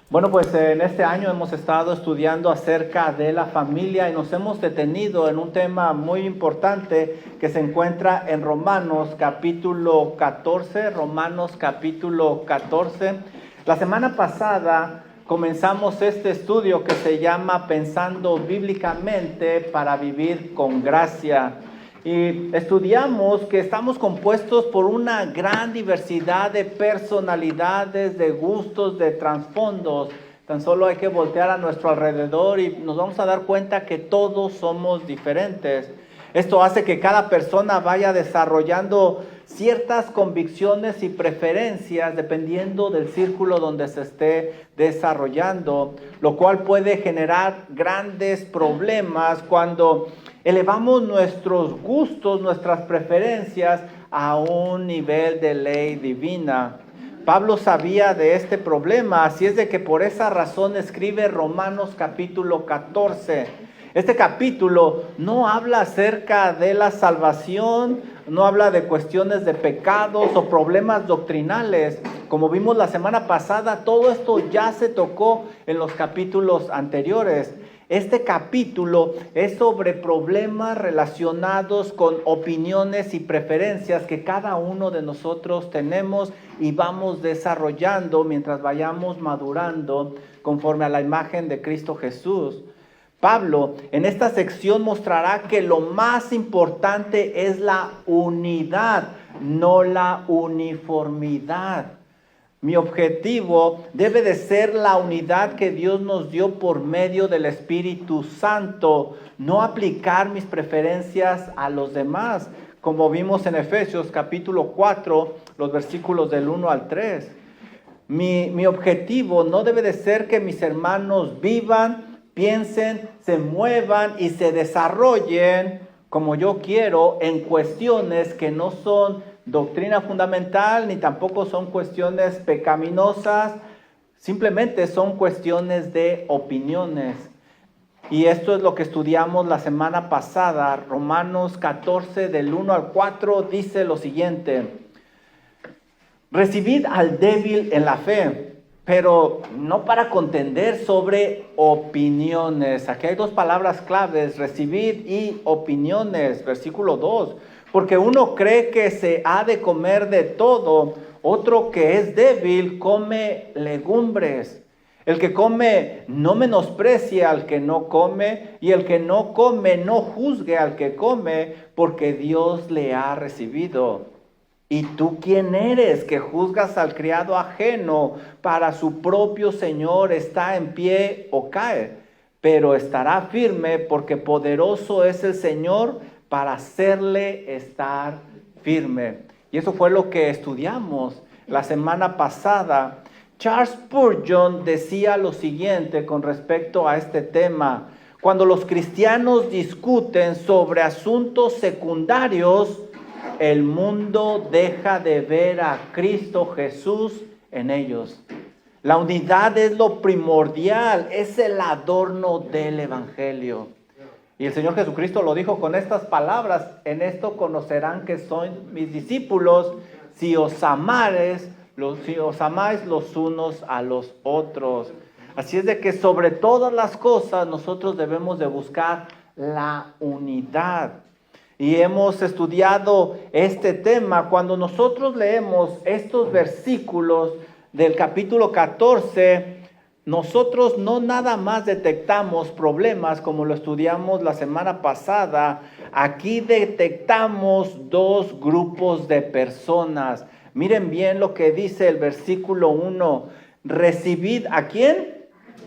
Bueno, pues en este año hemos estado estudiando acerca de la familia y nos hemos detenido en un tema muy importante que se encuentra en Romanos capítulo 14. Romanos capítulo 14. La semana pasada comenzamos este estudio que se llama Pensando Bíblicamente para Vivir con Gracia. Y estudiamos que estamos compuestos por una gran diversidad de personalidades, de gustos, de trasfondos. Tan solo hay que voltear a nuestro alrededor y nos vamos a dar cuenta que todos somos diferentes. Esto hace que cada persona vaya desarrollando ciertas convicciones y preferencias dependiendo del círculo donde se esté desarrollando, lo cual puede generar grandes problemas cuando elevamos nuestros gustos, nuestras preferencias a un nivel de ley divina. Pablo sabía de este problema, así es de que por esa razón escribe Romanos capítulo 14. Este capítulo no habla acerca de la salvación, no habla de cuestiones de pecados o problemas doctrinales. Como vimos la semana pasada, todo esto ya se tocó en los capítulos anteriores. Este capítulo es sobre problemas relacionados con opiniones y preferencias que cada uno de nosotros tenemos y vamos desarrollando mientras vayamos madurando conforme a la imagen de Cristo Jesús. Pablo en esta sección mostrará que lo más importante es la unidad, no la uniformidad. Mi objetivo debe de ser la unidad que Dios nos dio por medio del Espíritu Santo, no aplicar mis preferencias a los demás, como vimos en Efesios capítulo 4, los versículos del 1 al 3. Mi objetivo no debe de ser que mis hermanos vivan, piensen, se muevan y se desarrollen como yo quiero en cuestiones que no son doctrina fundamental ni tampoco son cuestiones pecaminosas, simplemente son cuestiones de opiniones. Y esto es lo que estudiamos la semana pasada. Romanos 14 del 1 al 4 dice lo siguiente: recibid al débil en la fe, pero no para contender sobre opiniones. Aquí hay dos palabras claves, recibid y opiniones, versículo 2. Porque uno cree que se ha de comer de todo, otro que es débil come legumbres. El que come no menosprecie al que no come, y el que no come no juzgue al que come, porque Dios le ha recibido. ¿Y tú quién eres que juzgas al criado ajeno? Para su propio Señor está en pie o cae, pero estará firme porque poderoso es el Señor para hacerle estar firme. Y eso fue lo que estudiamos la semana pasada. Charles Spurgeon decía lo siguiente con respecto a este tema: cuando los cristianos discuten sobre asuntos secundarios, el mundo deja de ver a Cristo Jesús en ellos. La unidad es lo primordial, es el adorno del Evangelio. Y el Señor Jesucristo lo dijo con estas palabras: en esto conocerán que son mis discípulos, si os amáis los unos a los otros. Así es de que sobre todas las cosas nosotros debemos de buscar la unidad. Y hemos estudiado este tema. Cuando nosotros leemos estos versículos del capítulo 14, nosotros no nada más detectamos problemas como lo estudiamos la semana pasada. Aquí detectamos dos grupos de personas. Miren bien lo que dice el versículo 1. Recibid ¿a quién?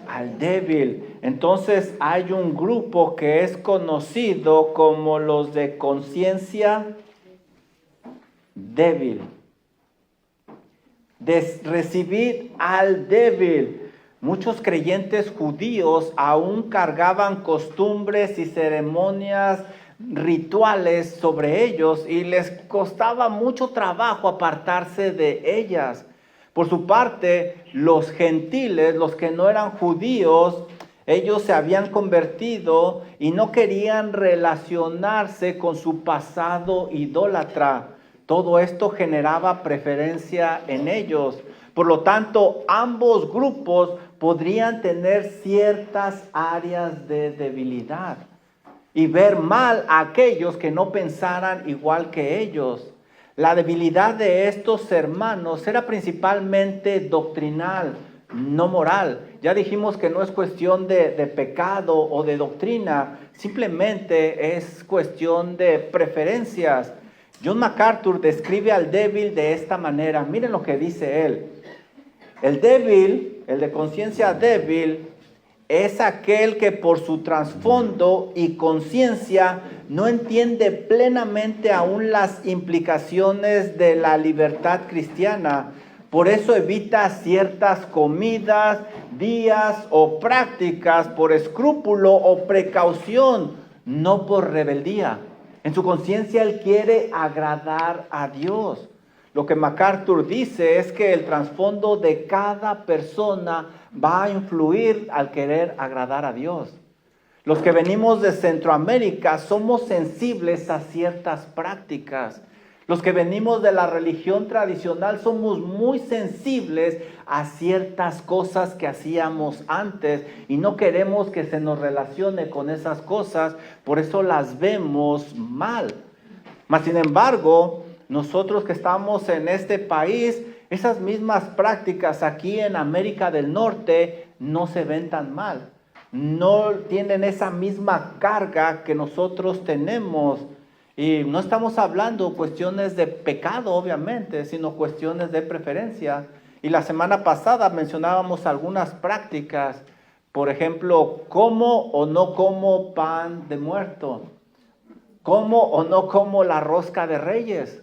Al débil. Entonces hay un grupo que es conocido como los de conciencia débil. Recibid al débil. Muchos creyentes judíos aún cargaban costumbres y ceremonias rituales sobre ellos y les costaba mucho trabajo apartarse de ellas. Por su parte, los gentiles, los que no eran judíos, ellos se habían convertido y no querían relacionarse con su pasado idólatra. Todo esto generaba preferencia en ellos. Por lo tanto, ambos grupos podrían tener ciertas áreas de debilidad y ver mal a aquellos que no pensaran igual que ellos. La debilidad de estos hermanos era principalmente doctrinal, no moral. Ya dijimos que no es cuestión de pecado o de doctrina, simplemente es cuestión de preferencias. John MacArthur describe al débil de esta manera. Miren lo que dice él. El débil, el de conciencia débil, es aquel que por su trasfondo y conciencia no entiende plenamente aún las implicaciones de la libertad cristiana. Por eso evita ciertas comidas, días o prácticas por escrúpulo o precaución, no por rebeldía. En su conciencia él quiere agradar a Dios. Lo que MacArthur dice es que el trasfondo de cada persona va a influir al querer agradar a Dios. Los que venimos de Centroamérica somos sensibles a ciertas prácticas. Los que venimos de la religión tradicional somos muy sensibles a ciertas cosas que hacíamos antes y no queremos que se nos relacione con esas cosas, por eso las vemos mal. Mas sin embargo, nosotros que estamos en este país, esas mismas prácticas aquí en América del Norte no se ven tan mal. No tienen esa misma carga que nosotros tenemos. Y no estamos hablando cuestiones de pecado, obviamente, sino cuestiones de preferencia. Y la semana pasada mencionábamos algunas prácticas. Por ejemplo, ¿como o no como pan de muerto? ¿Como o no como la rosca de Reyes?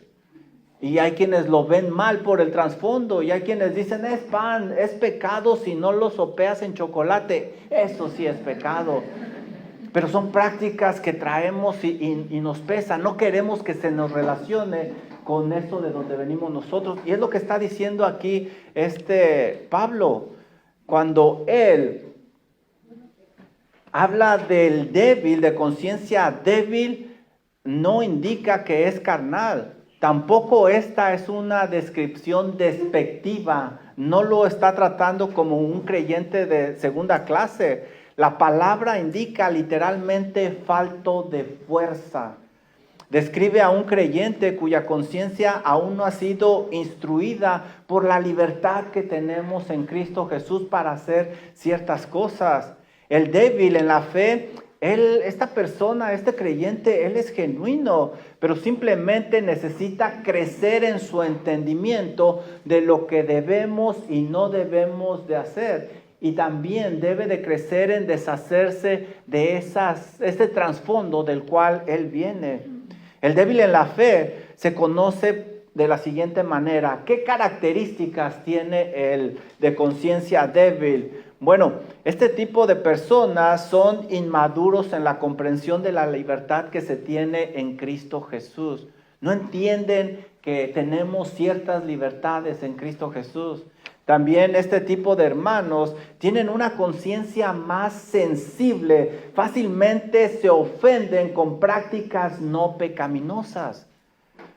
Y hay quienes lo ven mal por el trasfondo. Y hay quienes dicen, es pan, es pecado si no lo sopeas en chocolate. Eso sí es pecado. Pero son prácticas que traemos y nos pesan. No queremos que se nos relacione con eso de donde venimos nosotros. Y es lo que está diciendo aquí Pablo. Cuando él habla del débil, de conciencia débil, no indica que es carnal. Tampoco esta es una descripción despectiva. No lo está tratando como un creyente de segunda clase. La palabra indica literalmente falto de fuerza. Describe a un creyente cuya conciencia aún no ha sido instruida por la libertad que tenemos en Cristo Jesús para hacer ciertas cosas. El débil en la fe, esta persona, este creyente, él es genuino, pero simplemente necesita crecer en su entendimiento de lo que debemos y no debemos de hacer. Y también debe de crecer en deshacerse de ese trasfondo del cual él viene. El débil en la fe se conoce de la siguiente manera. ¿Qué características tiene el de conciencia débil? Bueno, este tipo de personas son inmaduros en la comprensión de la libertad que se tiene en Cristo Jesús. No entienden que tenemos ciertas libertades en Cristo Jesús. También este tipo de hermanos tienen una conciencia más sensible, fácilmente se ofenden con prácticas no pecaminosas.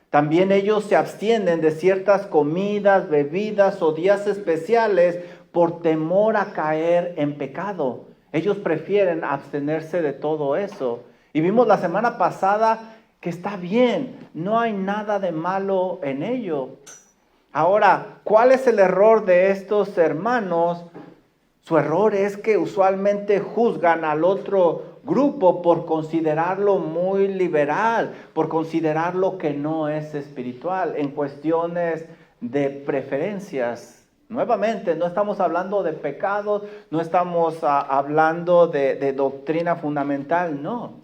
También ellos se abstienen de ciertas comidas, bebidas o días especiales por temor a caer en pecado. Ellos prefieren abstenerse de todo eso. Y vimos la semana pasada que está bien, no hay nada de malo en ello. Ahora, ¿cuál es el error de estos hermanos? Su error es que usualmente juzgan al otro grupo por considerarlo muy liberal, por considerarlo que no es espiritual, en cuestiones de preferencias. Nuevamente, no estamos hablando de pecados, no estamos hablando de doctrina fundamental, no.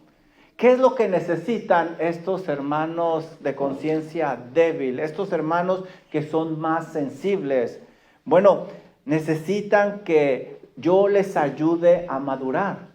¿Qué es lo que necesitan estos hermanos de conciencia débil? Estos hermanos que son más sensibles. Bueno, necesitan que yo les ayude a madurar.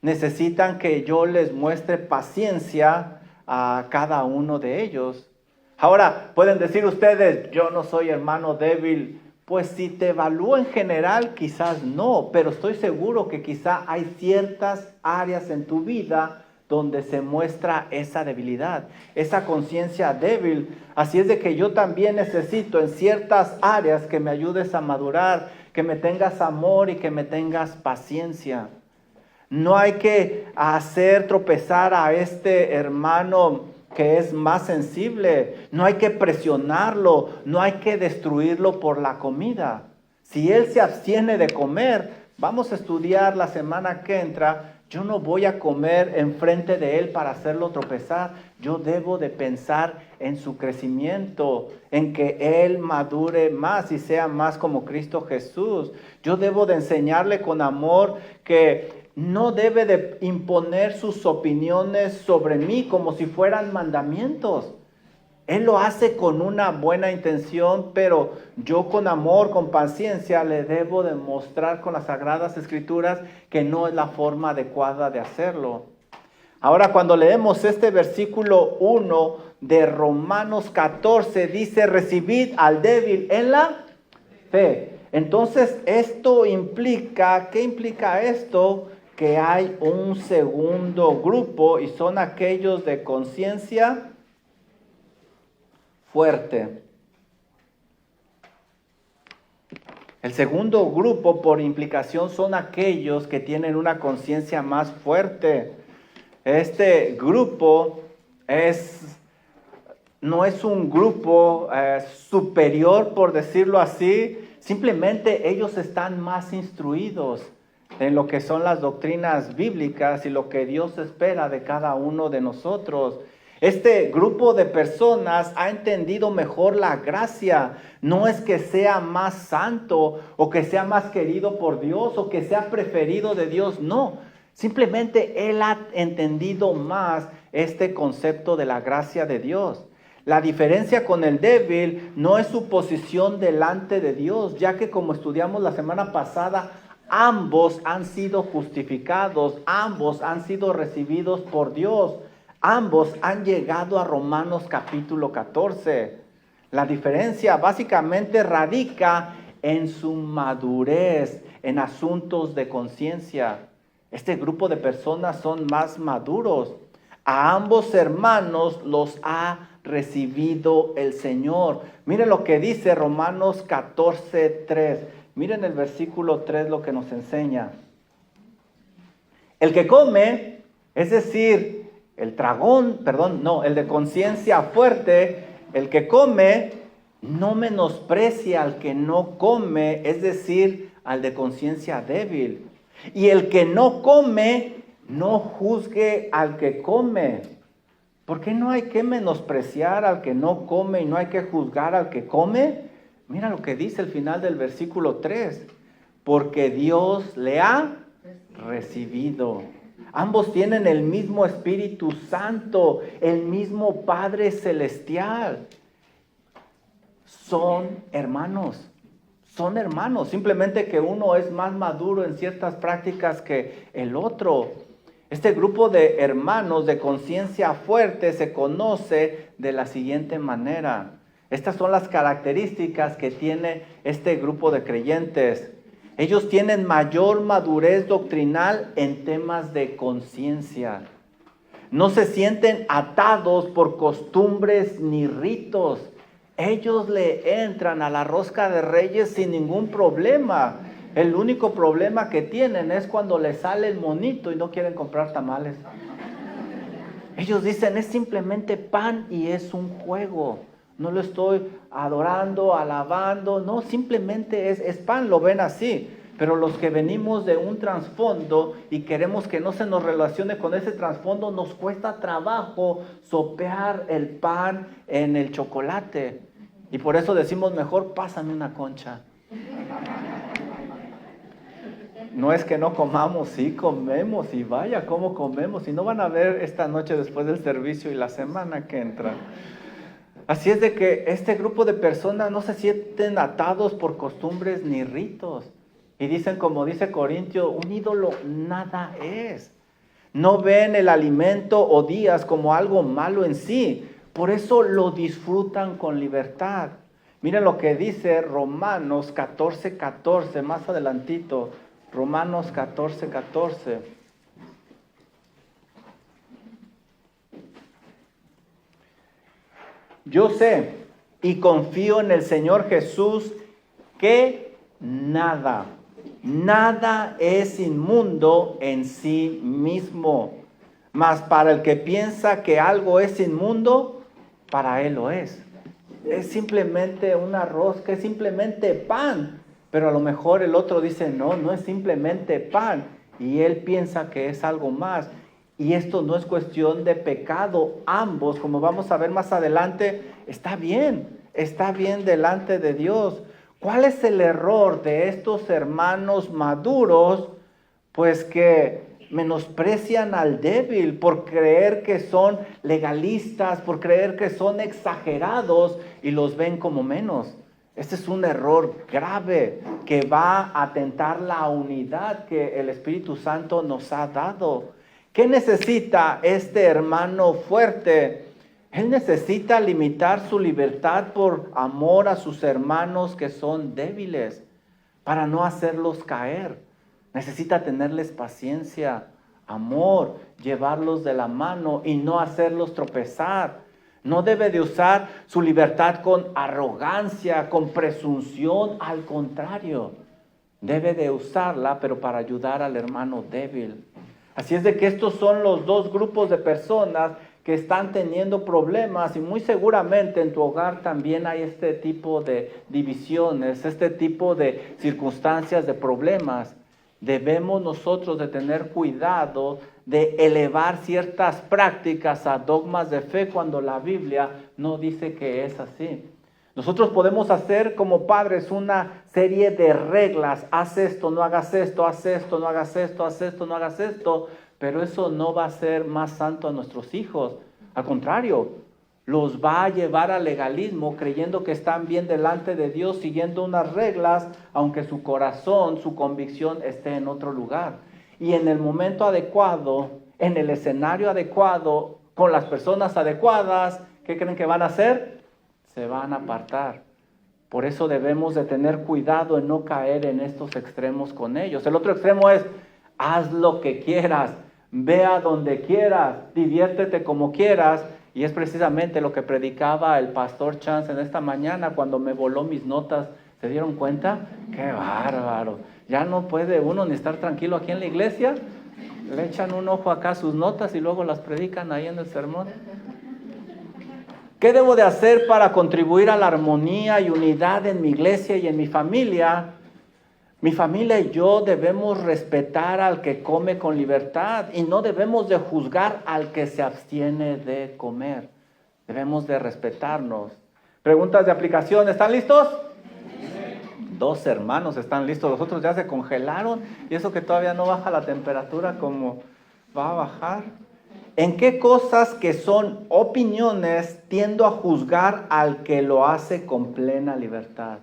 Necesitan que yo les muestre paciencia a cada uno de ellos. Ahora, pueden decir ustedes, yo no soy hermano débil. Pues si te evalúo en general, quizás no, pero estoy seguro que quizá hay ciertas áreas en tu vida donde se muestra esa debilidad, esa conciencia débil. Así es de que yo también necesito en ciertas áreas que me ayudes a madurar, que me tengas amor y que me tengas paciencia. No hay que hacer tropezar a este hermano que es más sensible. No hay que presionarlo, no hay que destruirlo por la comida. Si él se abstiene de comer, vamos a estudiar la semana que entra. Yo no voy a comer enfrente de él para hacerlo tropezar. Yo debo de pensar en su crecimiento, en que él madure más y sea más como Cristo Jesús. Yo debo de enseñarle con amor que no debe de imponer sus opiniones sobre mí como si fueran mandamientos. Él lo hace con una buena intención, pero yo con amor, con paciencia, le debo demostrar con las Sagradas Escrituras que no es la forma adecuada de hacerlo. Ahora, cuando leemos este versículo 1 de Romanos 14, dice, recibid al débil en la fe. Entonces, esto implica, ¿qué implica esto? Que hay un segundo grupo y son aquellos de conciencia fuerte. El segundo grupo, por implicación, son aquellos que tienen una conciencia más fuerte. Este grupo no es un grupo superior, por decirlo así. Simplemente ellos están más instruidos en lo que son las doctrinas bíblicas y lo que Dios espera de cada uno de nosotros. Este grupo de personas ha entendido mejor la gracia. No es que sea más santo o que sea más querido por Dios o que sea preferido de Dios, no. Simplemente él ha entendido más este concepto de la gracia de Dios. La diferencia con el débil no es su posición delante de Dios, ya que como estudiamos la semana pasada, ambos han sido justificados, ambos han sido recibidos por Dios. Ambos han llegado a Romanos capítulo 14. La diferencia básicamente radica en su madurez en asuntos de conciencia. Este grupo de personas son más maduros. A ambos hermanos los ha recibido el Señor. Miren lo que dice Romanos 14:3. Miren el versículo 3 lo que nos enseña. El que come, es decir, el de conciencia fuerte, el que come, no menosprecia al que no come, es decir, al de conciencia débil. Y el que no come, no juzgue al que come. ¿Por qué no hay que menospreciar al que no come y no hay que juzgar al que come? Mira lo que dice el final del versículo 3. Porque Dios le ha recibido. Ambos tienen el mismo Espíritu Santo, el mismo Padre Celestial. Son hermanos, simplemente que uno es más maduro en ciertas prácticas que el otro. Este grupo de hermanos de conciencia fuerte se conoce de la siguiente manera. Estas son las características que tiene este grupo de creyentes. Ellos tienen mayor madurez doctrinal en temas de conciencia. No se sienten atados por costumbres ni ritos. Ellos le entran a la rosca de Reyes sin ningún problema. El único problema que tienen es cuando les sale el monito y no quieren comprar tamales. Ellos dicen, es simplemente pan y es un juego. No lo estoy adorando, alabando, no, simplemente es pan, lo ven así. Pero los que venimos de un trasfondo y queremos que no se nos relacione con ese trasfondo, nos cuesta trabajo sopear el pan en el chocolate. Y por eso decimos, mejor pásame una concha. No es que no comamos, sí comemos, y vaya cómo comemos. Y no van a ver esta noche después del servicio y la semana que entra. Así es de que este grupo de personas no se sienten atados por costumbres ni ritos. Y dicen, como dice Corintio, un ídolo nada es. No ven el alimento o días como algo malo en sí. Por eso lo disfrutan con libertad. Miren lo que dice Romanos 14:14, más adelantito. Romanos 14:14. Yo sé y confío en el Señor Jesús que nada es inmundo en sí mismo. Mas para el que piensa que algo es inmundo, para él lo es. Es simplemente un arroz, que es simplemente pan. Pero a lo mejor el otro dice, no es simplemente pan. Y él piensa que es algo más. Y esto no es cuestión de pecado. Ambos, como vamos a ver más adelante, está bien delante de Dios. ¿Cuál es el error de estos hermanos maduros? Pues que menosprecian al débil por creer que son legalistas, por creer que son exagerados y los ven como menos. Este es un error grave que va a atentar la unidad que el Espíritu Santo nos ha dado. ¿Qué necesita este hermano fuerte? Él necesita limitar su libertad por amor a sus hermanos que son débiles, para no hacerlos caer. Necesita tenerles paciencia, amor, llevarlos de la mano y no hacerlos tropezar. No debe de usar su libertad con arrogancia, con presunción, al contrario. Debe de usarla, pero para ayudar al hermano débil. Así es de que estos son los dos grupos de personas que están teniendo problemas, y muy seguramente en tu hogar también hay este tipo de divisiones, este tipo de circunstancias, de problemas. Debemos nosotros de tener cuidado de elevar ciertas prácticas a dogmas de fe cuando la Biblia no dice que es así. Nosotros podemos hacer como padres una serie de reglas. Haz esto, no hagas esto, haz esto, no hagas esto, haz esto, no hagas esto. Pero eso no va a hacer más santo a nuestros hijos. Al contrario, los va a llevar al legalismo creyendo que están bien delante de Dios, siguiendo unas reglas, aunque su corazón, su convicción esté en otro lugar. Y en el momento adecuado, en el escenario adecuado, con las personas adecuadas, ¿qué creen que van a hacer? Se van a apartar. Por eso debemos de tener cuidado en no caer en estos extremos con ellos. El otro extremo es, haz lo que quieras, ve a donde quieras, diviértete como quieras. Y es precisamente lo que predicaba el pastor Chance en esta mañana cuando me voló mis notas. ¿Se dieron cuenta? ¡Qué bárbaro! Ya no puede uno ni estar tranquilo aquí en la iglesia. Le echan un ojo acá a sus notas y luego las predican ahí en el sermón. ¿Qué debo de hacer para contribuir a la armonía y unidad en mi iglesia y en mi familia? Mi familia y yo debemos respetar al que come con libertad y no debemos de juzgar al que se abstiene de comer. Debemos de respetarnos. Preguntas de aplicación, ¿están listos? Sí. 2 hermanos están listos, los otros ya se congelaron y eso que todavía no baja la temperatura como va a bajar. ¿En qué cosas que son opiniones tiendo a juzgar al que lo hace con plena libertad?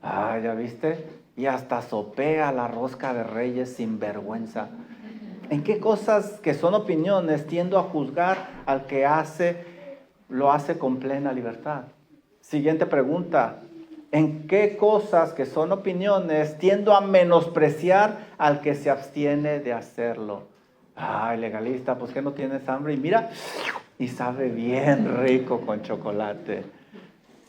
¿Ya viste? Y hasta sopea la rosca de Reyes sin vergüenza. ¿En qué cosas que son opiniones tiendo a juzgar al que lo hace con plena libertad? Siguiente pregunta. ¿En qué cosas que son opiniones tiendo a menospreciar al que se abstiene de hacerlo? Legalista, pues que no tienes hambre y mira, y sabe bien rico con chocolate.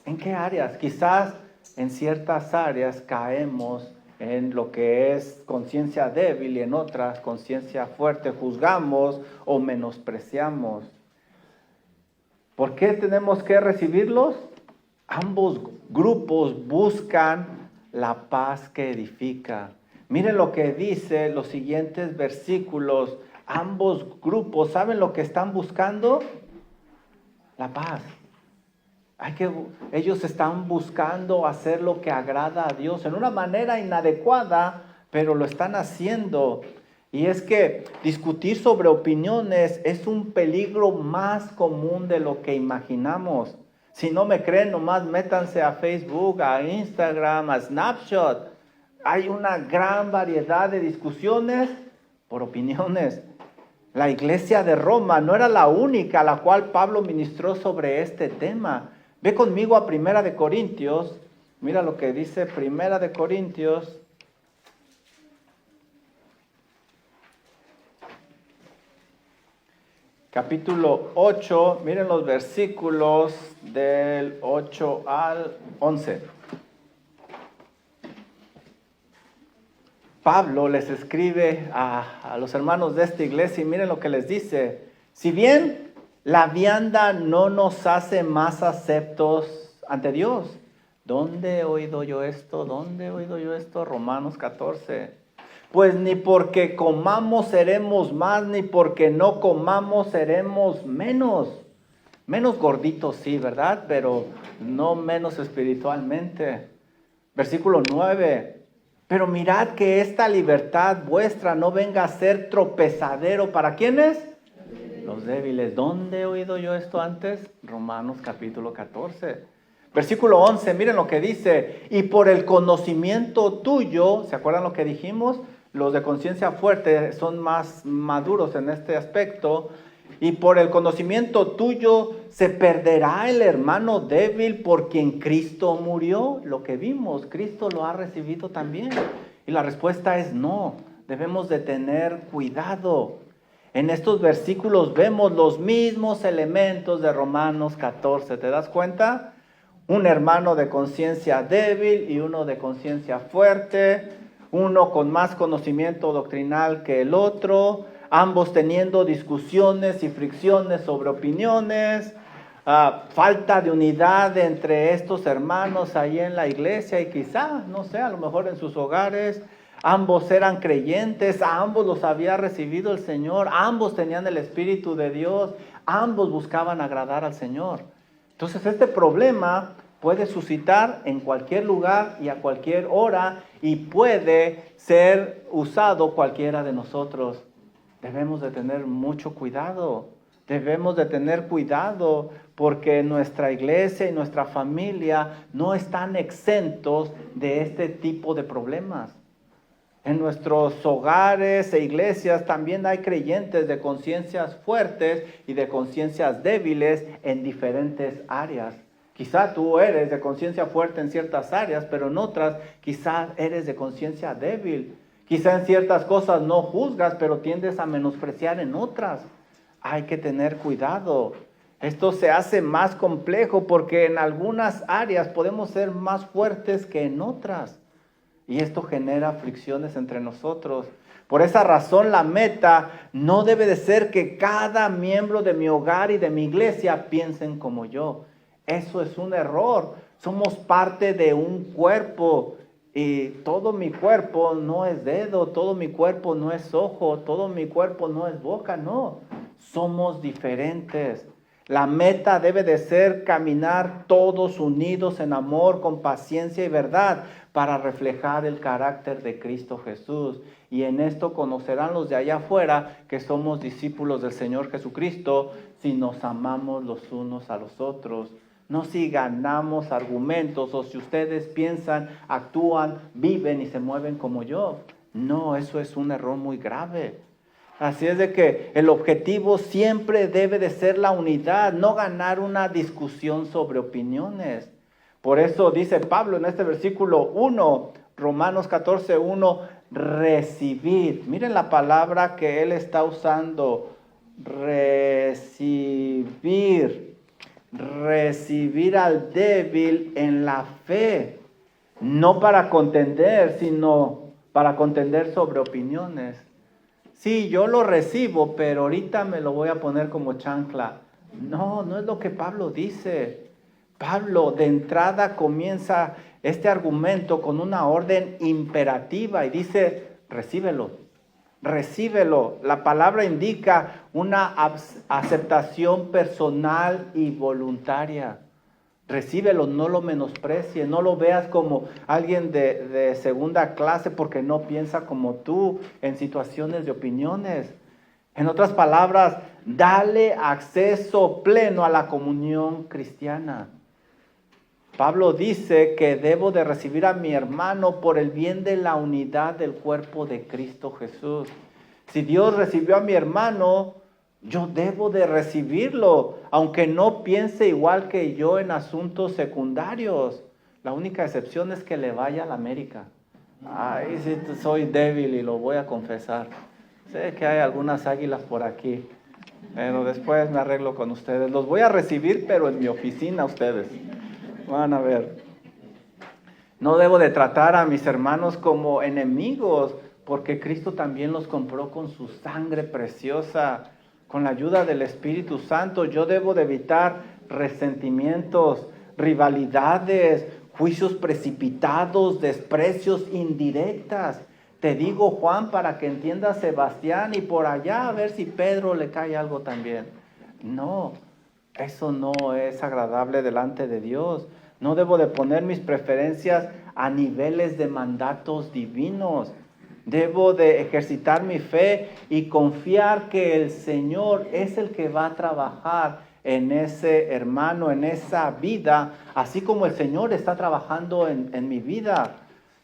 ¿En qué áreas? Quizás en ciertas áreas caemos en lo que es conciencia débil y en otras conciencia fuerte, juzgamos o menospreciamos. ¿Por qué tenemos que recibirlos? Ambos grupos buscan la paz que edifica. Miren lo que dice los siguientes versículos. Ambos grupos, ¿saben lo que están buscando? La paz. Ellos están buscando hacer lo que agrada a Dios en una manera inadecuada, pero lo están haciendo. Y es que discutir sobre opiniones es un peligro más común de lo que imaginamos. Si no me creen, nomás métanse a Facebook, a Instagram, a Snapchat. Hay una gran variedad de discusiones por opiniones. La iglesia de Roma no era la única a la cual Pablo ministró sobre este tema. Ve conmigo a Primera de Corintios. Mira lo que dice Primera de Corintios. capítulo 8, miren los versículos del 8 al 11. Pablo les escribe a los hermanos de esta iglesia y miren lo que les dice. Si bien la vianda no nos hace más aceptos ante Dios. ¿Dónde he oído yo esto? ¿Dónde he oído yo esto? Romanos 14. Pues ni porque comamos seremos más, ni porque no comamos seremos menos. Menos gorditos, sí, ¿verdad? Pero no menos espiritualmente. Versículo 9. Pero mirad que esta libertad vuestra no venga a ser tropezadero. ¿Para quiénes? Los débiles. ¿Dónde he oído yo esto antes? Romanos capítulo 14. Versículo 11, miren lo que dice. Y por el conocimiento tuyo, ¿se acuerdan lo que dijimos? Los de conciencia fuerte son más maduros en este aspecto. Y por el conocimiento tuyo se perderá el hermano débil por quien Cristo murió. Lo que vimos, Cristo lo ha recibido también. Y la respuesta es no. Debemos de tener cuidado. En estos versículos vemos los mismos elementos de Romanos 14. ¿Te das cuenta? Un hermano de conciencia débil y uno de conciencia fuerte. Uno con más conocimiento doctrinal que el otro. Ambos teniendo discusiones y fricciones sobre opiniones, falta de unidad entre estos hermanos ahí en la iglesia y quizá, no sé, a lo mejor en sus hogares. Ambos eran creyentes, a ambos los había recibido el Señor, ambos tenían el Espíritu de Dios, ambos buscaban agradar al Señor. Entonces este problema puede suscitar en cualquier lugar y a cualquier hora y puede ser usado cualquiera de nosotros. Debemos de tener mucho cuidado, porque nuestra iglesia y nuestra familia no están exentos de este tipo de problemas. En nuestros hogares e iglesias también hay creyentes de conciencias fuertes y de conciencias débiles en diferentes áreas. Quizá tú eres de conciencia fuerte en ciertas áreas, pero en otras quizá eres de conciencia débil. Quizá en ciertas cosas no juzgas, pero tiendes a menospreciar en otras. Hay que tener cuidado. Esto se hace más complejo porque en algunas áreas podemos ser más fuertes que en otras. Y esto genera fricciones entre nosotros. Por esa razón la meta no debe de ser que cada miembro de mi hogar y de mi iglesia piensen como yo. Eso es un error. Somos parte de un cuerpo. Y todo mi cuerpo no es dedo, todo mi cuerpo no es ojo, todo mi cuerpo no es boca, no. Somos diferentes. La meta debe de ser caminar todos unidos en amor, con paciencia y verdad para reflejar el carácter de Cristo Jesús. Y en esto conocerán los de allá afuera que somos discípulos del Señor Jesucristo si nos amamos los unos a los otros. No si ganamos argumentos o si ustedes piensan, actúan, viven y se mueven como yo. No, eso es un error muy grave. Así es de que el objetivo siempre debe de ser la unidad, no ganar una discusión sobre opiniones. Por eso dice Pablo en este versículo 1, Romanos 14:1, recibir. Miren la palabra que él está usando, recibir. Recibir al débil en la fe, no para contender, sino para contender sobre opiniones. Sí, yo lo recibo, pero ahorita me lo voy a poner como chancla. No, no es lo que Pablo dice. Pablo de entrada comienza este argumento con una orden imperativa y dice, recíbelo. Recíbelo. La palabra indica una aceptación personal y voluntaria. Recíbelo, no lo menosprecies, no lo veas como alguien de segunda clase porque no piensa como tú en situaciones de opiniones. En otras palabras, dale acceso pleno a la comunión cristiana. Pablo dice que debo de recibir a mi hermano por el bien de la unidad del cuerpo de Cristo Jesús. Si Dios recibió a mi hermano, yo debo de recibirlo, aunque no piense igual que yo en asuntos secundarios. La única excepción es que le vaya a la América. Ay, sí, soy débil y lo voy a confesar. Sé que hay algunas águilas por aquí, Pero después me arreglo con ustedes. Los voy a recibir, pero en mi oficina ustedes. Van a ver. No debo de tratar a mis hermanos como enemigos, porque Cristo también los compró con su sangre preciosa. Con la ayuda del Espíritu Santo, yo debo de evitar resentimientos, rivalidades, juicios precipitados, desprecios, indirectas. Te digo, Juan, para que entienda Sebastián, y por allá a ver si Pedro le cae algo también. No, eso no es agradable delante de Dios. No debo de poner mis preferencias a niveles de mandatos divinos. Debo de ejercitar mi fe y confiar que el Señor es el que va a trabajar en ese hermano, en esa vida, así como el Señor está trabajando en mi vida.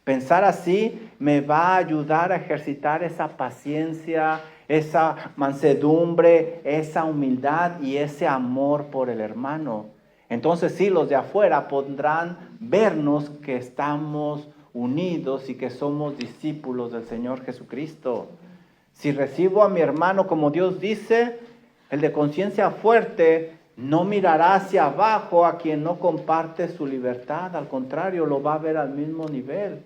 Pensar así me va a ayudar a ejercitar esa paciencia, esa mansedumbre, esa humildad y ese amor por el hermano. Entonces sí, los de afuera podrán vernos que estamos unidos y que somos discípulos del Señor Jesucristo. Si recibo a mi hermano como Dios dice, el de conciencia fuerte no mirará hacia abajo a quien no comparte su libertad. Al contrario, lo va a ver al mismo nivel.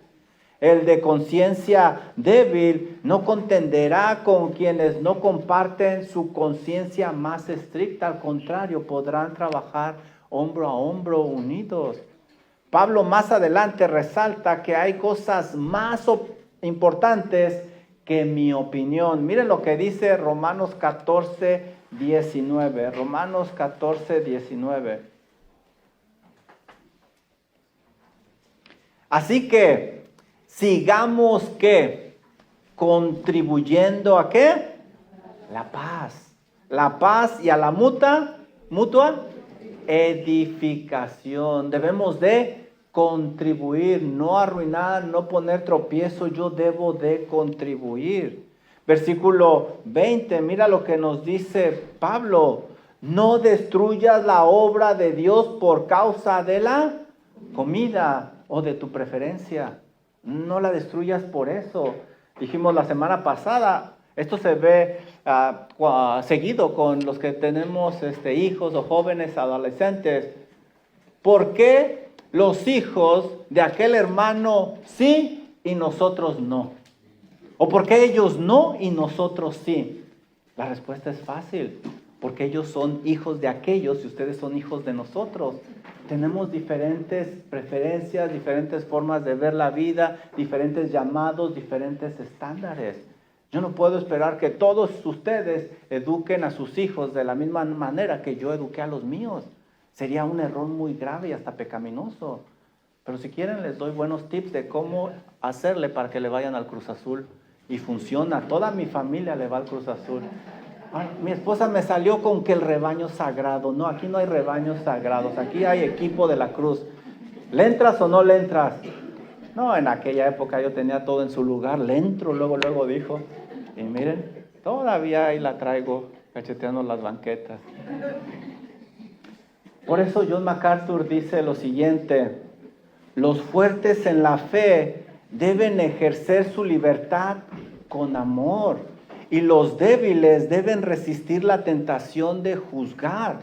El de conciencia débil no contenderá con quienes no comparten su conciencia más estricta. Al contrario, podrán trabajar hombro a hombro unidos. Pablo más adelante resalta que hay cosas más importantes que mi opinión. Miren lo que dice Romanos 14, 19. Romanos 14, 19. Así que sigamos, ¿qué? Contribuyendo ¿a qué? La paz. La paz y a la mutua edificación. Debemos de contribuir, no arruinar, no poner tropiezo. Yo debo de contribuir. Versículo 20, mira lo que nos dice Pablo. No destruyas la obra de Dios por causa de la comida o de tu preferencia. No la destruyas por eso. Dijimos la semana pasada, esto se ve seguido con los que tenemos hijos o jóvenes adolescentes. ¿Por qué los hijos de aquel hermano sí y nosotros no? ¿O por qué ellos no y nosotros sí? La respuesta es fácil. Porque ellos son hijos de aquellos y ustedes son hijos de nosotros. Tenemos diferentes preferencias, diferentes formas de ver la vida, diferentes llamados, diferentes estándares. Yo no puedo esperar que todos ustedes eduquen a sus hijos de la misma manera que yo eduqué a los míos. Sería un error muy grave y hasta pecaminoso. Pero si quieren les doy buenos tips de cómo hacerle para que le vayan al Cruz Azul. Y funciona, toda mi familia le va al Cruz Azul. Ay, mi esposa me salió con que el rebaño sagrado. No, aquí no hay rebaños sagrados, aquí hay equipo de la cruz. ¿Le entras o no le entras? No, en aquella época yo tenía todo en su lugar. Le entro, luego dijo. Y miren, todavía ahí la traigo cacheteando las banquetas. Por eso John MacArthur dice lo siguiente: los fuertes en la fe deben ejercer su libertad con amor. Y los débiles deben resistir la tentación de juzgar.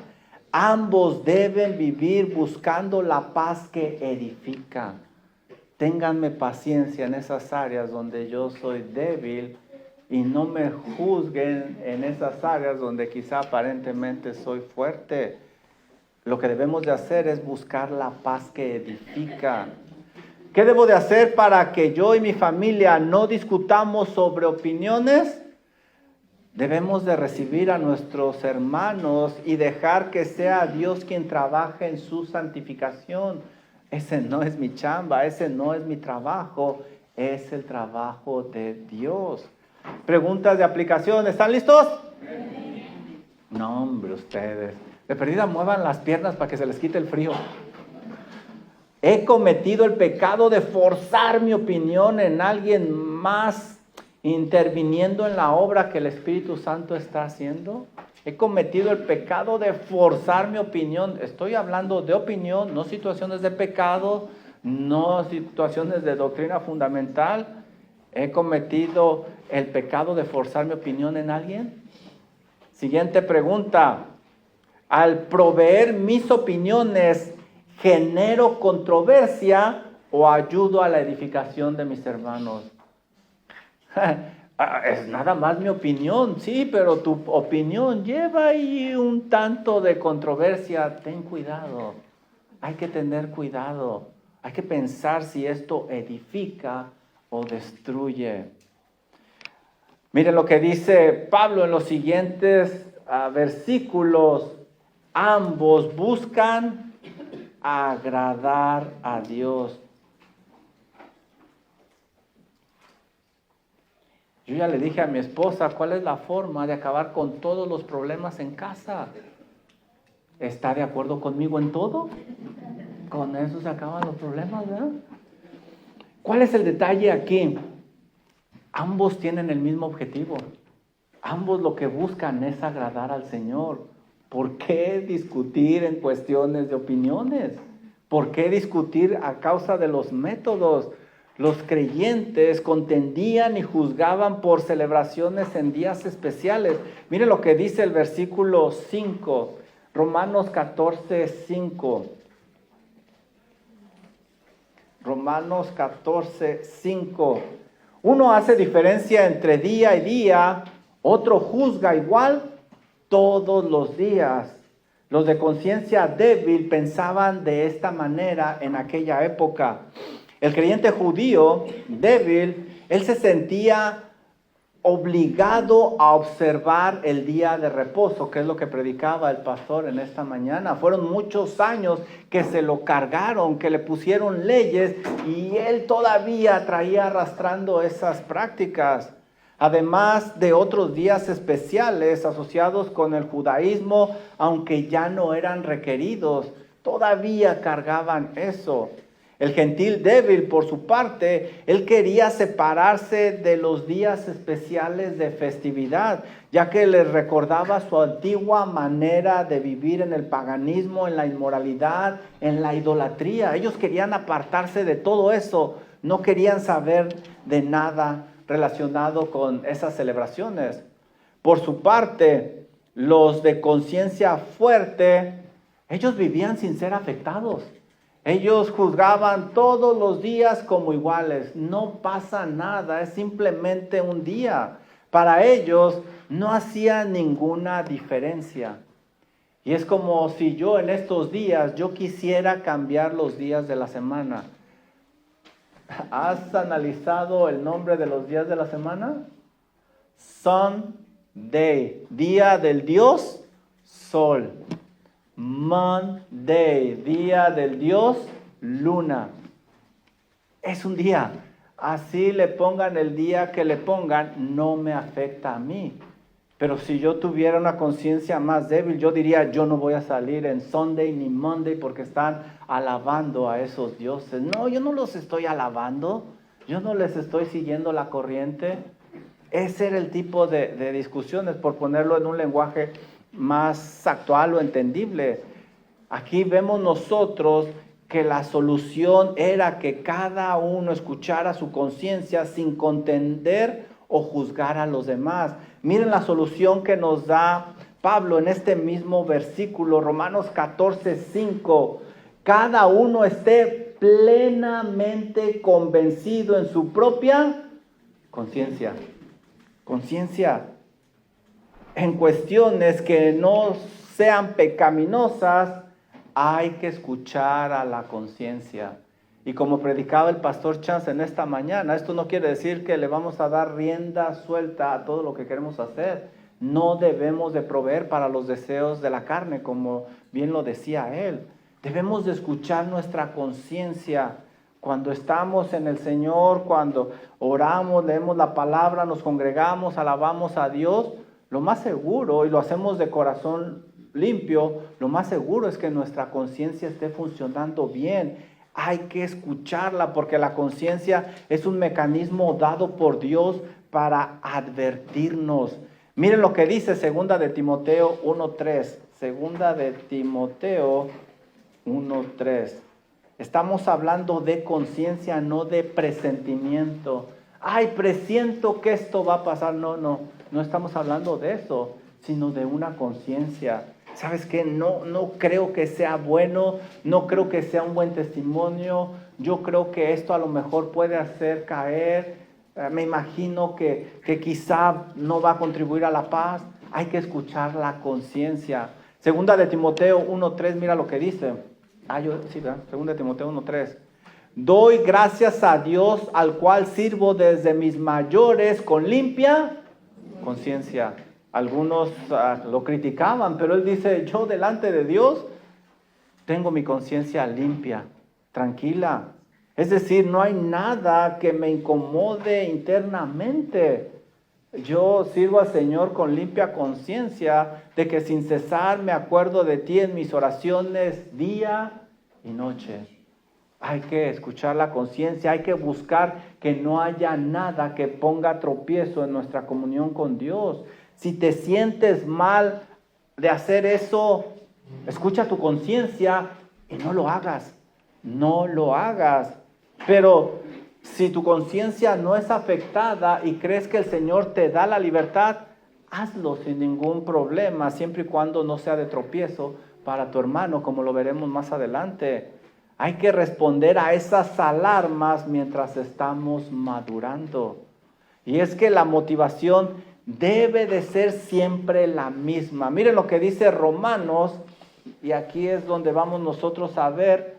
Ambos deben vivir buscando la paz que edifica. Ténganme paciencia en esas áreas donde yo soy débil y no me juzguen en esas áreas donde quizá aparentemente soy fuerte. Lo que debemos de hacer es buscar la paz que edifica. ¿Qué debo de hacer para que yo y mi familia no discutamos sobre opiniones? Debemos de recibir a nuestros hermanos y dejar que sea Dios quien trabaje en su santificación. Ese no es mi chamba, ese no es mi trabajo, es el trabajo de Dios. Preguntas de aplicación, ¿están listos? No, hombre, ustedes. De perdida muevan las piernas para que se les quite el frío. He cometido el pecado de forzar mi opinión en alguien más, interviniendo en la obra que el Espíritu Santo está haciendo. He cometido el pecado de forzar mi opinión. Estoy hablando de opinión, no situaciones de pecado, no situaciones de doctrina fundamental. He cometido el pecado de forzar mi opinión en alguien. Siguiente pregunta. Al proveer mis opiniones, ¿genero controversia o ayudo a la edificación de mis hermanos? Es nada más mi opinión, sí, pero tu opinión lleva ahí un tanto de controversia. Ten cuidado, hay que tener cuidado, hay que pensar si esto edifica o destruye. Miren lo que dice Pablo en los siguientes versículos. Ambos buscan agradar a Dios. Yo ya le dije a mi esposa cuál es la forma de acabar con todos los problemas en casa. ¿Está de acuerdo conmigo en todo? Con eso se acaban los problemas, ¿verdad? ¿Cuál es el detalle aquí? Ambos tienen el mismo objetivo. Ambos lo que buscan es agradar al Señor. ¿Por qué discutir en cuestiones de opiniones? ¿Por qué discutir a causa de los métodos? Los creyentes contendían y juzgaban por celebraciones en días especiales. Mire lo que dice el versículo 5, Romanos 14, 5. Romanos 14, 5. Uno hace diferencia entre día y día, otro juzga igual todos los días. Los de conciencia débil pensaban de esta manera en aquella época. El creyente judío débil, él se sentía obligado a observar el día de reposo, que es lo que predicaba el pastor en esta mañana. Fueron muchos años que se lo cargaron, que le pusieron leyes y él todavía traía arrastrando esas prácticas. Además de otros días especiales asociados con el judaísmo, aunque ya no eran requeridos, todavía cargaban eso. El gentil débil, por su parte, él quería separarse de los días especiales de festividad, ya que les recordaba su antigua manera de vivir en el paganismo, en la inmoralidad, en la idolatría. Ellos querían apartarse de todo eso, no querían saber de nada relacionado con esas celebraciones. Por su parte, los de conciencia fuerte, ellos vivían sin ser afectados. Ellos juzgaban todos los días como iguales. No pasa nada, es simplemente un día. Para ellos no hacía ninguna diferencia. Y es como si yo en estos días, yo quisiera cambiar los días de la semana. ¿Has analizado el nombre de los días de la semana? Sunday, día del dios Sol. Monday, día del dios Luna. Es un día. Así le pongan el día que le pongan, no me afecta a mí. Pero si yo tuviera una conciencia más débil, yo diría, yo no voy a salir en Sunday ni Monday porque están alabando a esos dioses. No, yo no los estoy alabando, yo no les estoy siguiendo la corriente. Ese era el tipo de discusiones, por ponerlo en un lenguaje más actual o entendible. Aquí vemos nosotros que la solución era que cada uno escuchara su conciencia sin contender o juzgar a los demás. Miren la solución que nos da Pablo en este mismo versículo, Romanos 14, 5. Cada uno esté plenamente convencido en su propia conciencia. Conciencia. En cuestiones que no sean pecaminosas, hay que escuchar a la conciencia. Y como predicaba el pastor Chance en esta mañana, esto no quiere decir que le vamos a dar rienda suelta a todo lo que queremos hacer. No debemos de proveer para los deseos de la carne, como bien lo decía él. Debemos de escuchar nuestra conciencia. Cuando estamos en el Señor, cuando oramos, leemos la palabra, nos congregamos, alabamos a Dios, lo más seguro, y lo hacemos de corazón limpio, lo más seguro es que nuestra conciencia esté funcionando bien. Hay que escucharla porque la conciencia es un mecanismo dado por Dios para advertirnos. Miren lo que dice segunda de Timoteo 1:3. Segunda de Timoteo 1:3. Estamos hablando de conciencia, no de presentimiento. Ay, presiento que esto va a pasar. No estamos hablando de eso. sino de una conciencia. ¿Sabes qué? No creo que sea bueno, no creo que sea un buen testimonio. Yo creo que esto a lo mejor puede hacer caer. Me imagino que quizá no va a contribuir a la paz. Hay que escuchar la conciencia. Segunda de Timoteo 1:3, mira lo que dice. Segunda de Timoteo 1:3. Doy gracias a Dios, al cual sirvo desde mis mayores con limpia conciencia. Algunos lo criticaban, pero él dice, yo delante de Dios tengo mi conciencia limpia, tranquila. Es decir, no hay nada que me incomode internamente. Yo sirvo al Señor con limpia conciencia de que sin cesar me acuerdo de ti en mis oraciones día y noche. Hay que escuchar la conciencia, hay que buscar que no haya nada que ponga tropiezo en nuestra comunión con Dios. Si te sientes mal de hacer eso, escucha tu conciencia y no lo hagas. No lo hagas. Pero si tu conciencia no es afectada y crees que el Señor te da la libertad, hazlo sin ningún problema, siempre y cuando no sea de tropiezo para tu hermano, como lo veremos más adelante. Hay que responder a esas alarmas mientras estamos madurando. Y es que la motivación debe de ser siempre la misma. Miren lo que dice Romanos, y aquí es donde vamos nosotros a ver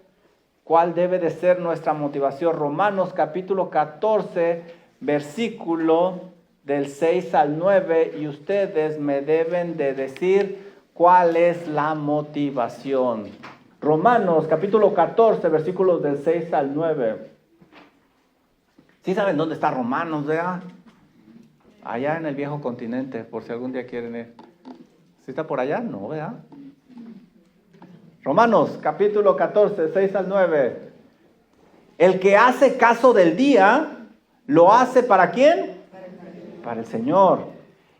cuál debe de ser nuestra motivación. Romanos capítulo 14, versículo del 6 al 9, y ustedes me deben de decir cuál es la motivación. Romanos capítulo 14, versículos del 6 al 9. ¿Sí saben dónde está Romanos, verdad? Allá en el viejo continente, por si algún día quieren ir. ¿Sí está por allá? No, ¿verdad? Romanos, capítulo 14, 6 al 9. El que hace caso del día, ¿lo hace para quién? Para el Señor.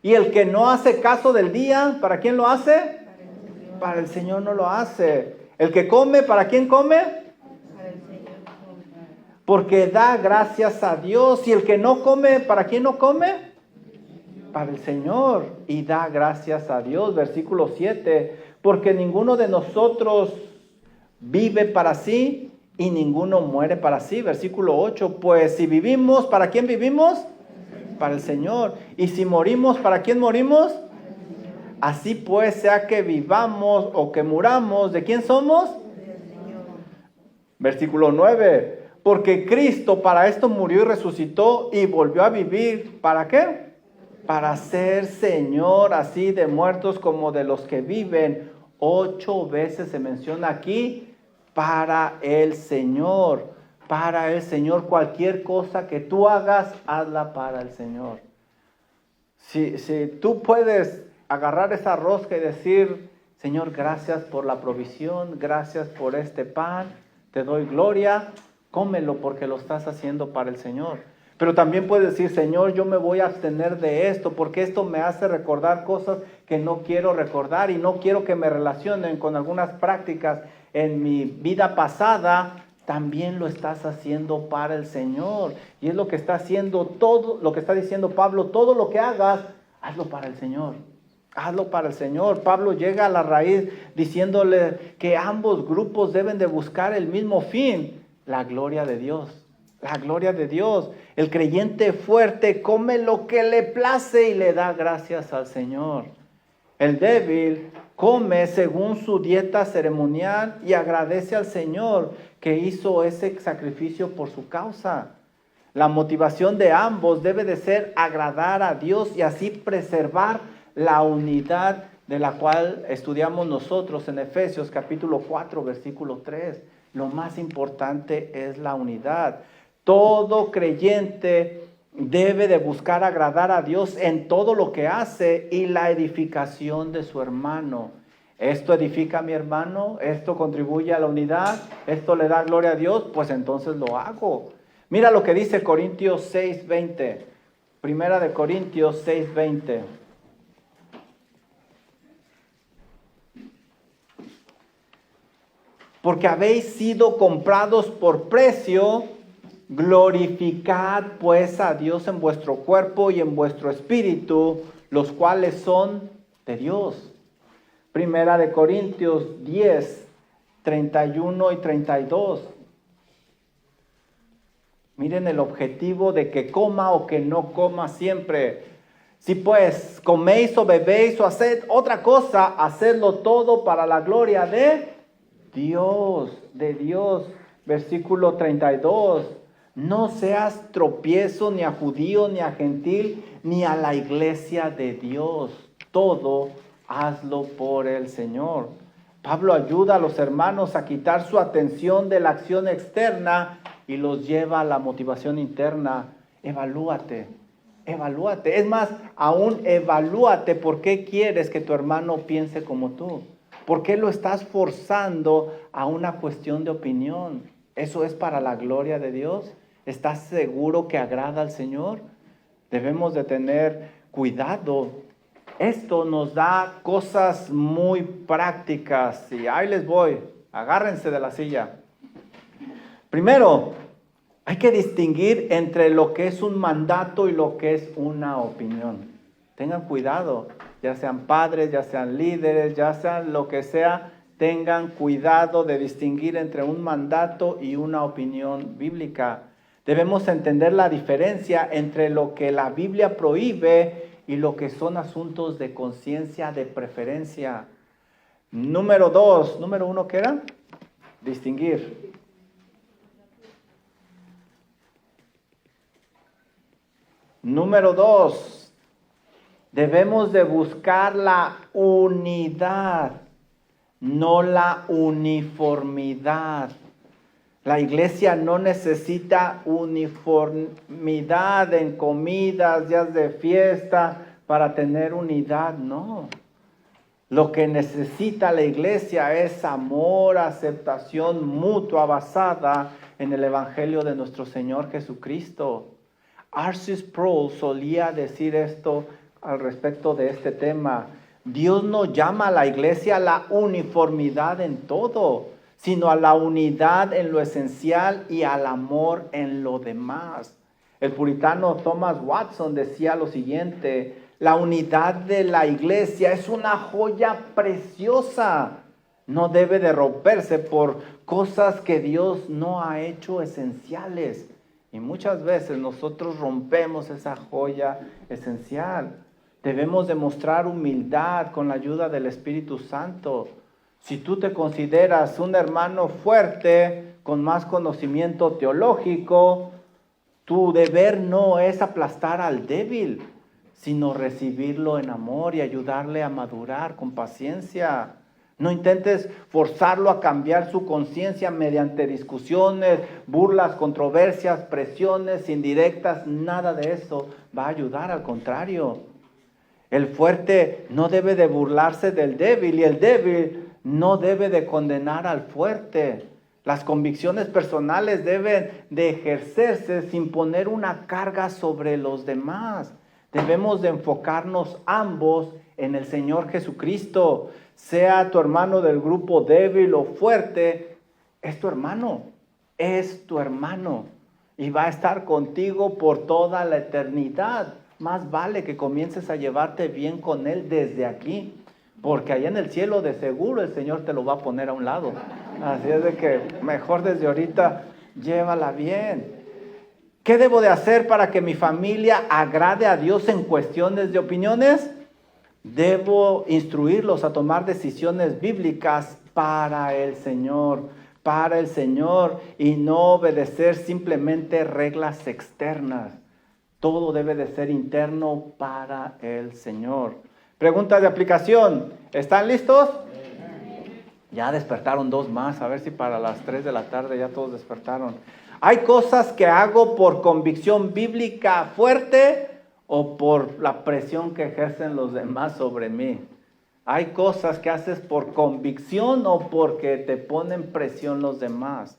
Y el que no hace caso del día, ¿para quién lo hace? Para el Señor no lo hace. El que come, ¿para quién come? Para el Señor. Porque da gracias a Dios. Y el que no come, ¿para quién no come? Para el Señor, y da gracias a Dios. Versículo 7, porque ninguno de nosotros vive para sí y ninguno muere para sí. Versículo 8, pues si vivimos, ¿para quién vivimos? Para el Señor. Y si morimos, ¿para quién morimos? Así pues, sea que vivamos o que muramos, ¿de quién somos? Versículo 9, porque Cristo para esto murió y resucitó y volvió a vivir. ¿Para qué? Para ser Señor así de muertos como de los que viven. 8 veces se menciona aquí, para el Señor. Para el Señor, cualquier cosa que tú hagas, hazla para el Señor. Si tú puedes agarrar esa rosca y decir, Señor, gracias por la provisión, gracias por este pan, te doy gloria, cómelo porque lo estás haciendo para el Señor. Pero también puedes decir, Señor, yo me voy a abstener de esto porque esto me hace recordar cosas que no quiero recordar y no quiero que me relacionen con algunas prácticas en mi vida pasada. También lo estás haciendo para el Señor. Y es lo que está haciendo todo, lo que está diciendo Pablo, todo lo que hagas, hazlo para el Señor. Hazlo para el Señor. Pablo llega a la raíz diciéndole que ambos grupos deben de buscar el mismo fin, la gloria de Dios. La gloria de Dios. El creyente fuerte come lo que le place y le da gracias al Señor. El débil come según su dieta ceremonial y agradece al Señor que hizo ese sacrificio por su causa. La motivación de ambos debe de ser agradar a Dios y así preservar la unidad de la cual estudiamos nosotros en Efesios capítulo 4, versículo 3. Lo más importante es la unidad. Todo creyente debe de buscar agradar a Dios en todo lo que hace y la edificación de su hermano. Esto edifica a mi hermano, esto contribuye a la unidad, esto le da gloria a Dios, pues entonces lo hago. Mira lo que dice Corintios 6:20. Primera de Corintios 6:20. Porque habéis sido comprados por precio. Glorificad pues a Dios en vuestro cuerpo y en vuestro espíritu, los cuales son de Dios. Primera de Corintios 10, 31 y 32. Miren el objetivo de que coma o que no coma siempre. Si pues coméis o bebéis o haced otra cosa, hacedlo todo para la gloria de Dios, de Dios. Versículo 32. No seas tropiezo ni a judío, ni a gentil, ni a la iglesia de Dios. Todo hazlo por el Señor. Pablo ayuda a los hermanos a quitar su atención de la acción externa y los lleva a la motivación interna. Evalúate. Es más, aún evalúate por qué quieres que tu hermano piense como tú. ¿Por qué lo estás forzando a una cuestión de opinión? ¿Eso es para la gloria de Dios? ¿Estás seguro que agrada al Señor? Debemos de tener cuidado. Esto nos da cosas muy prácticas y ahí les voy. Agárrense de la silla. Primero, hay que distinguir entre lo que es un mandato y lo que es una opinión. Tengan cuidado, ya sean padres, ya sean líderes, ya sean lo que sea, tengan cuidado de distinguir entre un mandato y una opinión bíblica. Debemos entender la diferencia entre lo que la Biblia prohíbe y lo que son asuntos de conciencia, de preferencia. Número 1, ¿qué era? Distinguir. Número 2, debemos de buscar la unidad, no la uniformidad. La iglesia no necesita uniformidad en comidas, días de fiesta, para tener unidad, no. Lo que necesita la iglesia es amor, aceptación mutua basada en el Evangelio de nuestro Señor Jesucristo. R.C. Sproul solía decir esto al respecto de este tema. Dios no llama a la iglesia a la uniformidad en todo, sino a la unidad en lo esencial y al amor en lo demás. El puritano Thomas Watson decía lo siguiente: la unidad de la iglesia es una joya preciosa. No debe de romperse por cosas que Dios no ha hecho esenciales. Y muchas veces nosotros rompemos esa joya esencial. Debemos demostrar humildad con la ayuda del Espíritu Santo. Si tú te consideras un hermano fuerte, con más conocimiento teológico, tu deber no es aplastar al débil, sino recibirlo en amor y ayudarle a madurar con paciencia. No intentes forzarlo a cambiar su conciencia mediante discusiones, burlas, controversias, presiones, indirectas. Nada de eso va a ayudar, al contrario. El fuerte no debe de burlarse del débil y el débil no debe de condenar al fuerte. Las convicciones personales deben de ejercerse sin poner una carga sobre los demás. Debemos de enfocarnos ambos en el Señor Jesucristo. Sea tu hermano del grupo débil o fuerte, es tu hermano y va a estar contigo por toda la eternidad. Más vale que comiences a llevarte bien con él desde aquí, porque allá en el cielo de seguro el Señor te lo va a poner a un lado. Así es de que mejor desde ahorita llévala bien. ¿Qué debo de hacer para que mi familia agrade a Dios en cuestiones de opiniones? Debo instruirlos a tomar decisiones bíblicas para el Señor, y no obedecer simplemente reglas externas. Todo debe de ser interno para el Señor. Pregunta de aplicación. ¿Están listos? Ya despertaron 2 más. A ver si para las 3 de la tarde ya todos despertaron. ¿Hay cosas que hago por convicción bíblica fuerte o por la presión que ejercen los demás sobre mí? ¿Hay cosas que haces por convicción o porque te ponen presión los demás?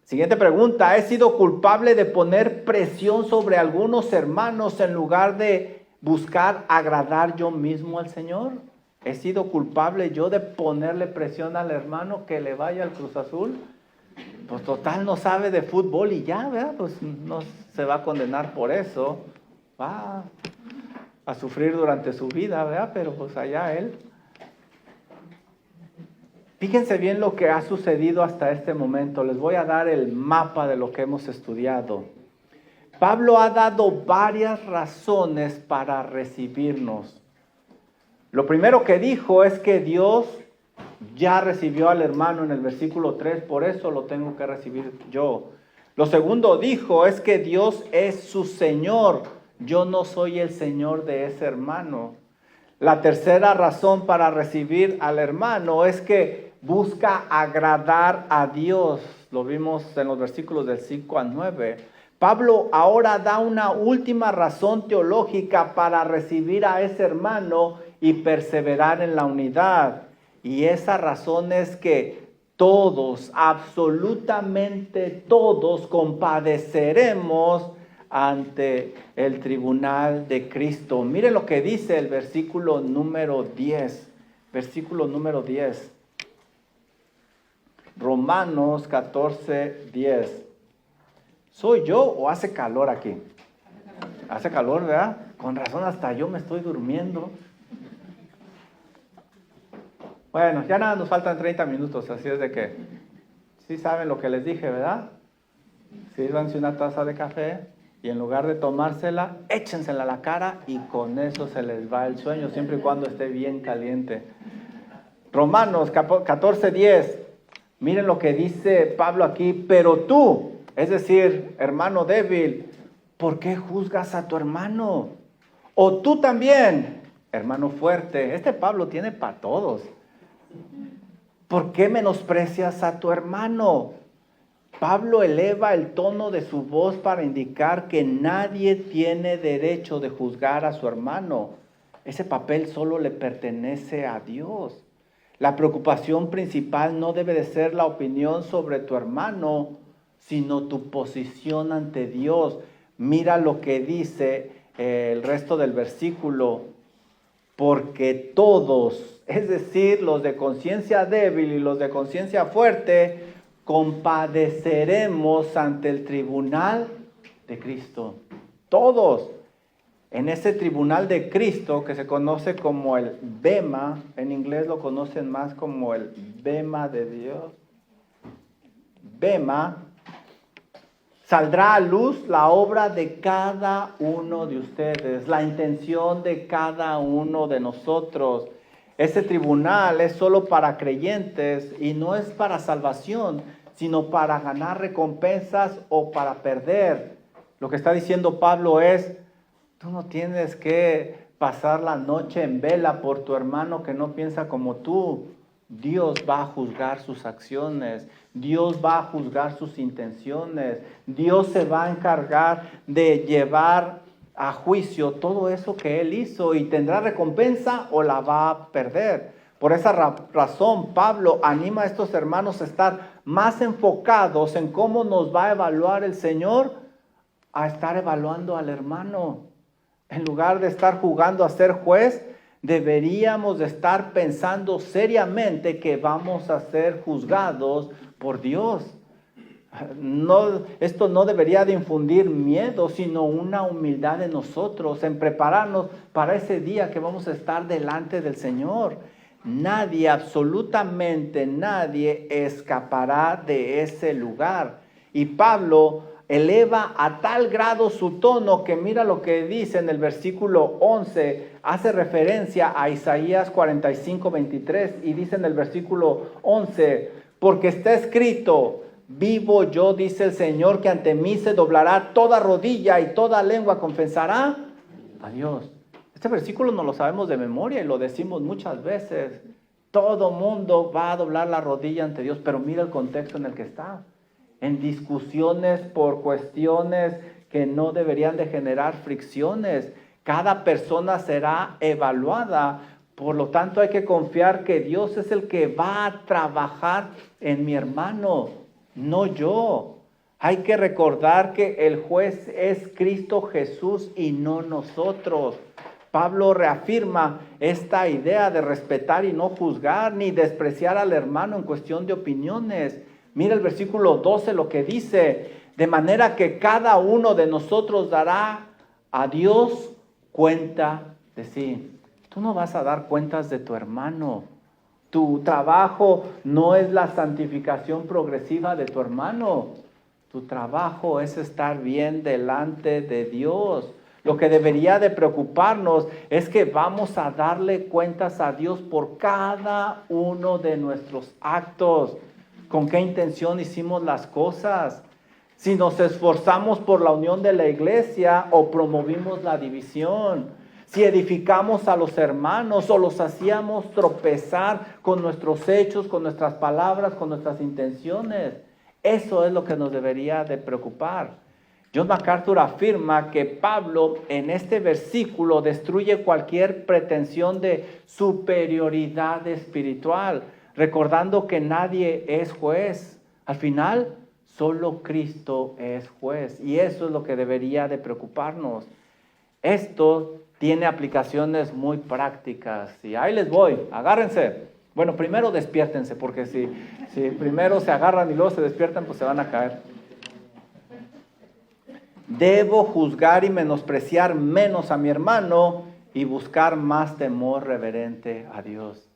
Siguiente pregunta. ¿He sido culpable de poner presión sobre algunos hermanos en lugar de buscar agradar yo mismo al Señor? ¿He sido culpable yo de ponerle presión al hermano que le vaya al Cruz Azul? Pues total no sabe de fútbol y ya, ¿verdad? Pues no se va a condenar por eso. sufrir durante su vida, ¿verdad? Pero pues allá él. Fíjense bien lo que ha sucedido hasta este momento. Les voy a dar el mapa de lo que hemos estudiado. Pablo ha dado varias razones para recibirnos. Lo primero que dijo es que Dios ya recibió al hermano en el versículo 3, por eso lo tengo que recibir yo. Lo segundo dijo es que Dios es su Señor, yo no soy el Señor de ese hermano. La tercera razón para recibir al hermano es que busca agradar a Dios. Lo vimos en los versículos del 5 al 9. Pablo ahora da una última razón teológica para recibir a ese hermano y perseverar en la unidad. Y esa razón es que todos, absolutamente todos, compadeceremos ante el tribunal de Cristo. Mire lo que dice el versículo número 10. Versículo número 10. Romanos 14, 10. ¿Soy yo o hace calor aquí? Hace calor, ¿verdad? Con razón hasta yo me estoy durmiendo. Bueno, ya nada, nos faltan 30 minutos, así es de que sí saben lo que les dije, ¿verdad? Sírvanse una taza de café y en lugar de tomársela, échensela a la cara y con eso se les va el sueño, siempre y cuando esté bien caliente. Romanos 14:10, miren lo que dice Pablo aquí, pero tú, es decir, hermano débil, ¿por qué juzgas a tu hermano? O tú también, hermano fuerte, este Pablo tiene para todos. ¿Por qué menosprecias a tu hermano? Pablo eleva el tono de su voz para indicar que nadie tiene derecho de juzgar a su hermano. Ese papel solo le pertenece a Dios. La preocupación principal no debe de ser la opinión sobre tu hermano, sino tu posición ante Dios. Mira lo que dice el resto del versículo. Porque todos, es decir, los de conciencia débil y los de conciencia fuerte, compadeceremos ante el tribunal de Cristo. Todos. En ese tribunal de Cristo, que se conoce como el bema, en inglés lo conocen más como el bema de Dios. Bema, saldrá a luz la obra de cada uno de ustedes, la intención de cada uno de nosotros. Ese tribunal es solo para creyentes y no es para salvación, sino para ganar recompensas o para perder. Lo que está diciendo Pablo es, tú no tienes que pasar la noche en vela por tu hermano que no piensa como tú. Dios va a juzgar sus acciones, Dios va a juzgar sus intenciones, Dios se va a encargar de llevar a juicio todo eso que Él hizo y tendrá recompensa o la va a perder. Por esa razón, Pablo anima a estos hermanos a estar más enfocados en cómo nos va a evaluar el Señor, a estar evaluando al hermano. En lugar de estar jugando a ser juez, deberíamos de estar pensando seriamente que vamos a ser juzgados por Dios. No, esto no debería de infundir miedo, sino una humildad en nosotros, en prepararnos para ese día que vamos a estar delante del Señor. Nadie, absolutamente nadie, escapará de ese lugar. Y Pablo eleva a tal grado su tono que mira lo que dice en el versículo 11, hace referencia a Isaías 45:23 y dice en el versículo 11, porque está escrito, vivo yo, dice el Señor, que ante mí se doblará toda rodilla y toda lengua confesará a Dios. Este versículo no lo sabemos de memoria y lo decimos muchas veces. Todo mundo va a doblar la rodilla ante Dios, pero mira el contexto en el que está. En discusiones por cuestiones que no deberían de generar fricciones. Cada persona será evaluada. Por lo tanto, hay que confiar que Dios es el que va a trabajar en mi hermano, no yo. Hay que recordar que el juez es Cristo Jesús y no nosotros. Pablo reafirma esta idea de respetar y no juzgar, ni despreciar al hermano en cuestión de opiniones. Mira el versículo 12 lo que dice, de manera que cada uno de nosotros dará a Dios cuenta Decir, tú no vas a dar cuentas de tu hermano. Tu trabajo no es la santificación progresiva de tu hermano. Tu trabajo es estar bien delante de Dios. Lo que debería de preocuparnos es que vamos a darle cuentas a Dios por cada uno de nuestros actos. ¿Con qué intención hicimos las cosas? Si nos esforzamos por la unión de la iglesia o promovimos la división. Si edificamos a los hermanos o los hacíamos tropezar con nuestros hechos, con nuestras palabras, con nuestras intenciones. Eso es lo que nos debería de preocupar. John MacArthur afirma que Pablo en este versículo destruye cualquier pretensión de superioridad espiritual, recordando que nadie es juez. Al final, solo Cristo es juez, y eso es lo que debería de preocuparnos. Esto tiene aplicaciones muy prácticas, y ahí les voy, agárrense. Bueno, primero despiértense, porque si primero se agarran y luego se despiertan, pues se van a caer. Debo juzgar y menospreciar menos a mi hermano y buscar más temor reverente a Dios.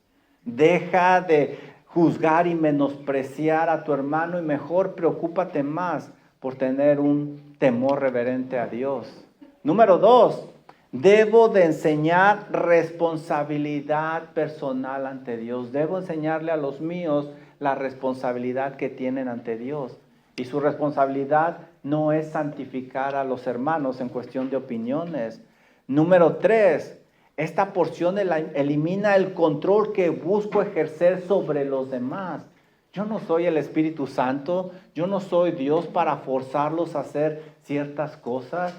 Deja de juzgar y menospreciar a tu hermano y mejor preocúpate más por tener un temor reverente a Dios. Número 2, debo de enseñar responsabilidad personal ante Dios. Debo enseñarle a los míos la responsabilidad que tienen ante Dios. Y su responsabilidad no es santificar a los hermanos en cuestión de opiniones. Número 3, esta porción elimina el control que busco ejercer sobre los demás. Yo no soy el Espíritu Santo, yo no soy Dios para forzarlos a hacer ciertas cosas.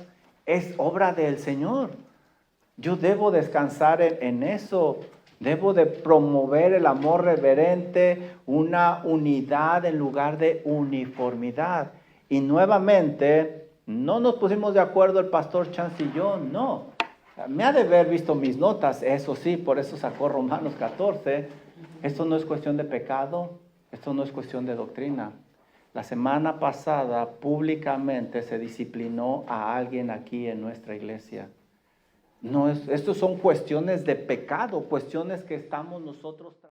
Es obra del Señor. Yo debo descansar en eso. Debo de promover el amor reverente, una unidad en lugar de uniformidad. Y nuevamente, no nos pusimos de acuerdo el pastor Chance y yo, no. Me ha de haber visto mis notas, eso sí, por eso sacó Romanos 14. Esto no es cuestión de pecado, esto no es cuestión de doctrina. La semana pasada públicamente se disciplinó a alguien aquí en nuestra iglesia. No es, estos son cuestiones de pecado, cuestiones que estamos nosotros